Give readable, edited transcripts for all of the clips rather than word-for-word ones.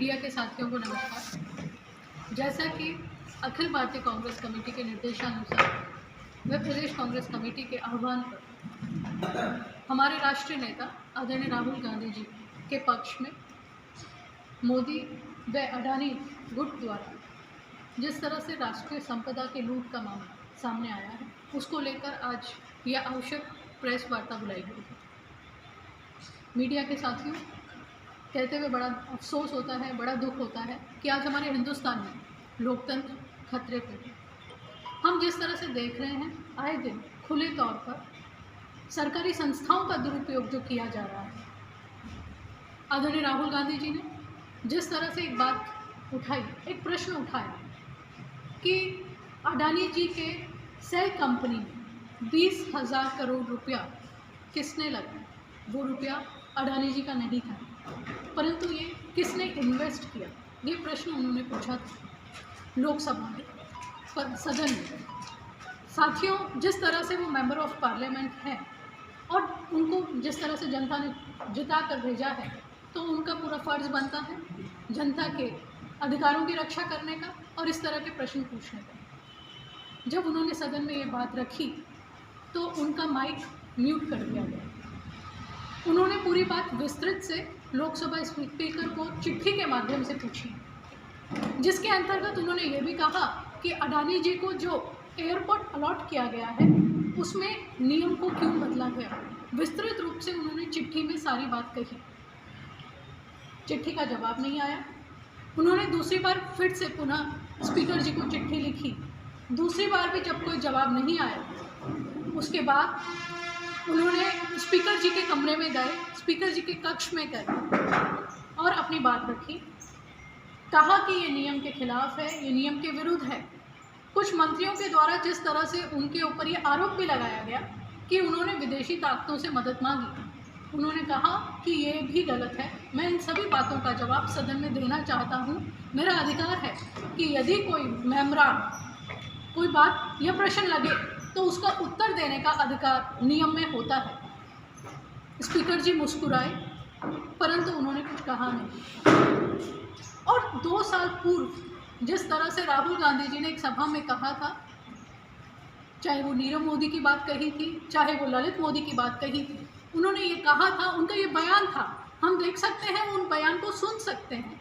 Media के साथियों को नमस्कार। जैसा कि अखिल भारतीय कांग्रेस कमेटी के निर्देशानुसार व प्रदेश कांग्रेस कमेटी के आह्वान पर हमारे राष्ट्रीय नेता आदरणीय राहुल गांधी जी के पक्ष में मोदी व अडानी गुट द्वारा जिस तरह से राष्ट्रीय संपदा के लूट का मामला सामने आया है, उसको लेकर आज यह आवश्यक प्रेस वार्ता बुलाई गई है। मीडिया के साथियों, कहते हुए बड़ा अफसोस होता है, बड़ा दुख होता है कि आज हमारे हिंदुस्तान में लोकतंत्र खतरे पे है। हम जिस तरह से देख रहे हैं, आए दिन खुले तौर पर सरकारी संस्थाओं का दुरुपयोग जो किया जा रहा है। आदरणीय राहुल गांधी जी ने जिस तरह से एक बात उठाई, एक प्रश्न उठाया कि अडानी जी के सेल कंपनी में 20,000 करोड़ रुपया किसने लगाया। वो रुपया अडानी जी का नहीं था, परंतु ये किसने इन्वेस्ट किया, ये प्रश्न उन्होंने पूछा था लोकसभा में, सदन में। साथियों, जिस तरह से वो मेंबर ऑफ पार्लियामेंट हैं और उनको जिस तरह से जनता ने जिता कर भेजा है, तो उनका पूरा फर्ज बनता है जनता के अधिकारों की रक्षा करने का और इस तरह के प्रश्न पूछने का। जब उन्होंने सदन में ये बात रखी तो उनका माइक म्यूट कर दिया गया। उन्होंने पूरी बात विस्तृत से लोकसभा स्पीकर को चिट्ठी के माध्यम से पूछी, जिसके अंतर्गत उन्होंने ये भी कहा कि अडानी जी को जो एयरपोर्ट अलॉट किया गया है उसमें नियम को क्यों बदला गया। विस्तृत रूप से उन्होंने चिट्ठी में सारी बात कही। चिट्ठी का जवाब नहीं आया। उन्होंने दूसरी बार फिर से पुनः स्पीकर जी को चिट्ठी लिखी। दूसरी बार भी जब कोई जवाब नहीं आया, उसके बाद उन्होंने स्पीकर जी के कमरे में गए, स्पीकर जी के कक्ष में गए और अपनी बात रखी। कहा कि ये नियम के खिलाफ है, ये नियम के विरुद्ध है। कुछ मंत्रियों के द्वारा जिस तरह से उनके ऊपर ये आरोप भी लगाया गया कि उन्होंने विदेशी ताकतों से मदद मांगी, उन्होंने कहा कि ये भी गलत है। मैं इन सभी बातों का जवाब सदन में देना चाहता हूँ। मेरा अधिकार है कि यदि कोई मेम्बरान कोई बात या प्रश्न लगे तो उसका उत्तर देने का अधिकार नियम में होता है। स्पीकर जी मुस्कुराए, परंतु उन्होंने कुछ कहा नहीं। और 2 साल पूर्व जिस तरह से राहुल गांधी जी ने एक सभा में कहा था, चाहे वो नीरव मोदी की बात कही थी, चाहे वो ललित मोदी की बात कही थी, उन्होंने ये कहा था, उनका ये बयान था, हम देख सकते हैं, उन बयान को सुन सकते हैं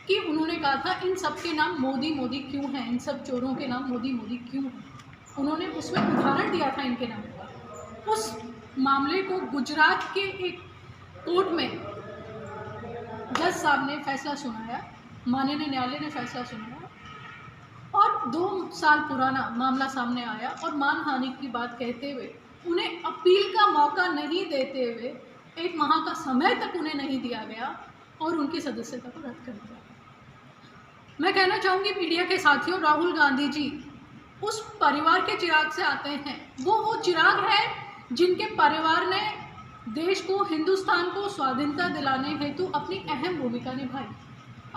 कि उन्होंने कहा था इन सब के नाम मोदी मोदी क्यों हैं, इन सब चोरों के नाम मोदी मोदी क्यों हैं। उन्होंने उसमें उदाहरण दिया था इनके नाम का। उस मामले को गुजरात के एक कोर्ट में जज साहब ने फैसला सुनाया, माननीय न्यायालय ने फैसला सुनाया और 2 साल पुराना मामला सामने आया और मानहानि की बात कहते हुए उन्हें अपील का मौका नहीं देते हुए 1 माह का समय तक उन्हें नहीं दिया गया और उनकी सदस्यता को रद्द कर दिया। मैं कहना चाहूँगी मीडिया के साथियों, राहुल गांधी जी उस परिवार के चिराग से आते हैं। वो चिराग है जिनके परिवार ने देश को, हिंदुस्तान को स्वाधीनता दिलाने हेतु अपनी अहम भूमिका निभाई।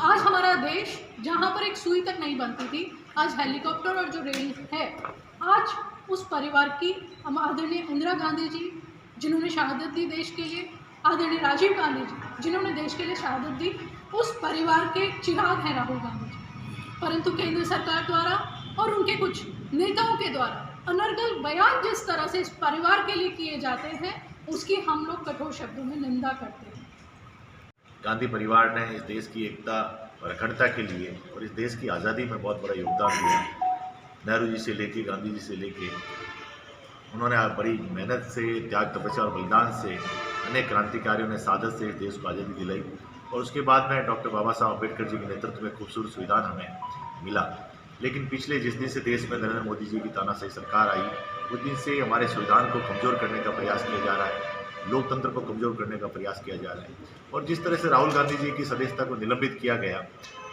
आज हमारा देश जहाँ पर एक सुई तक नहीं बनती थी, आज हेलीकॉप्टर और जो रेल है, आज उस परिवार की आदरणीय इंदिरा गांधी जी जिन्होंने शहादत दी देश के लिए, आदरणीय राजीव गांधी जी जिन्होंने देश के लिए शहादत दी, उस परिवार के चिराग हैं राहुल गांधी जी। परंतु केंद्र सरकार द्वारा और उनके कुछ नेताओं के द्वारा अनर्गल बयान जिस तरह से इस परिवार के लिए किए जाते हैं, उसकी हम लोग कठोर शब्दों में निंदा करते हैं। गांधी परिवार ने इस देश की एकता और अखंडता के लिए और इस देश की आज़ादी में बहुत बड़ा योगदान दिया। नेहरू जी से लेके, गांधी जी से लेके, उन्होंने बड़ी मेहनत से, त्याग, तपस्या और बलिदान से अनेक क्रांतिकारियों ने सादत से इस देश को आज़ादी दिलाई और उसके बाद में डॉक्टर बाबा साहब अम्बेडकर जी के नेतृत्व में खूबसूरत संविधान हमें मिला। लेकिन पिछले जिस दिन से देश में नरेंद्र मोदी जी की तानाशाही सरकार आई, उस दिन से हमारे संविधान को कमज़ोर करने का प्रयास किया जा रहा है, लोकतंत्र को कमज़ोर करने का प्रयास किया जा रहा है। और जिस तरह से राहुल गांधी जी की सदस्यता को निलंबित किया गया,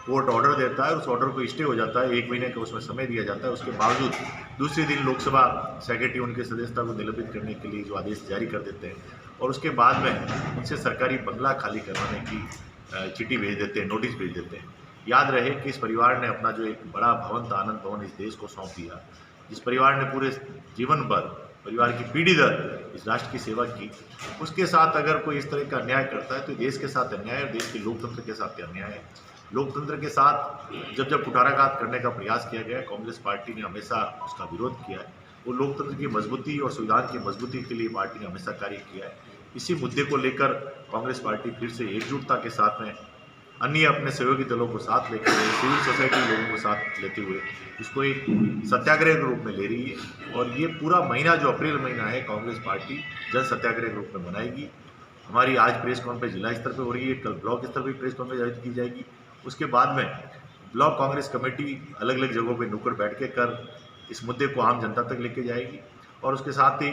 कोर्ट ऑर्डर देता है, उस ऑर्डर को स्टे हो जाता है, 1 महीने का उसमें समय दिया जाता है, उसके बावजूद दूसरे दिन लोकसभा सेक्रेटरी उनके सदस्यता को निलंबित करने के लिए जो आदेश जारी कर देते हैं और उसके बाद में उनसे सरकारी बंगला खाली करवाने की चिट्ठी भेज देते हैं, नोटिस भेज देते हैं। याद रहे कि इस परिवार ने अपना जो एक बड़ा भवन था, आनंद भवन, इस देश को सौंप दिया। जिस परिवार ने पूरे जीवन भर, परिवार की पीढ़ी दर इस राष्ट्र की सेवा की, उसके साथ अगर कोई इस तरह का अन्याय करता है तो देश के साथ अन्याय है और देश के लोकतंत्र के साथ अन्याय है। लोकतंत्र के साथ जब जब कुठाराघात करने का प्रयास किया गया, कांग्रेस पार्टी ने हमेशा उसका विरोध किया है। वो लोकतंत्र की मजबूती और संविधान की मजबूती के लिए पार्टी ने हमेशा कार्य किया है। इसी मुद्दे को लेकर कांग्रेस पार्टी फिर से एकजुटता के साथ में अन्य अपने सहयोगी दलों को साथ लेकर सिविल सोसाइटी लोगों को साथ लेते हुए इसको एक सत्याग्रह के रूप में ले रही है। और ये पूरा महीना जो अप्रैल महीना है, कांग्रेस पार्टी जन सत्याग्रह के रूप में मनाएगी। हमारी आज प्रेस कॉन्फ्रेंस जिला स्तर पर हो रही है, कल ब्लॉक स्तर पर प्रेस कॉन्फ्रेंस आयोजित की जाएगी। उसके बाद में ब्लॉक कांग्रेस कमेटी अलग अलग जगहों पर नुक्कड़ बैठ के कर इस मुद्दे को आम जनता तक लेके जाएगी। और उसके साथ ही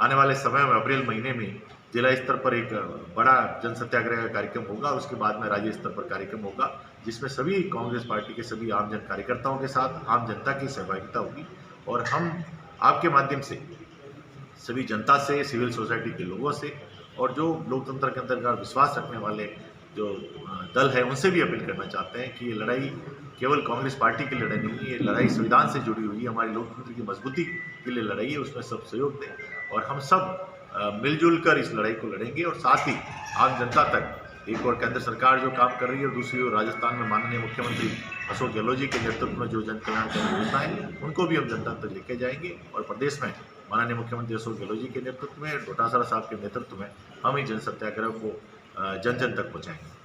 आने वाले समय में अप्रैल महीने में जिला स्तर पर एक बड़ा जन सत्याग्रह का कार्यक्रम होगा। उसके बाद में राज्य स्तर पर कार्यक्रम होगा, जिसमें सभी कांग्रेस पार्टी के सभी आम जन कार्यकर्ताओं के साथ आम जनता की सहभागिता होगी। और हम आपके माध्यम से सभी जनता से, सिविल सोसाइटी के लोगों से और जो लोकतंत्र के अंतर्गत विश्वास रखने वाले जो दल है, उनसे भी अपील करना चाहते हैं कि ये लड़ाई केवल कांग्रेस पार्टी की लड़ाई नहीं है, ये लड़ाई संविधान से जुड़ी हुई है, हमारी लोकतंत्र की मजबूती के लिए लड़ाई है। उसमें सब सहयोग दें और हम सब मिलजुल कर इस लड़ाई को लड़ेंगे। और साथ ही आम जनता तक एक और केंद्र सरकार जो काम कर रही है और दूसरी ओर राजस्थान में माननीय मुख्यमंत्री अशोक गहलोत जी के नेतृत्व में जो जन कल्याणकारी योजनाएं, उनको भी हम जनता तक लेके जाएंगे। और प्रदेश में माननीय मुख्यमंत्री अशोक गहलोत जी के नेतृत्व में, डोटासरा साहब के नेतृत्व में हम इस जन सत्याग्रह को जन जन तक पहुँचाएंगे।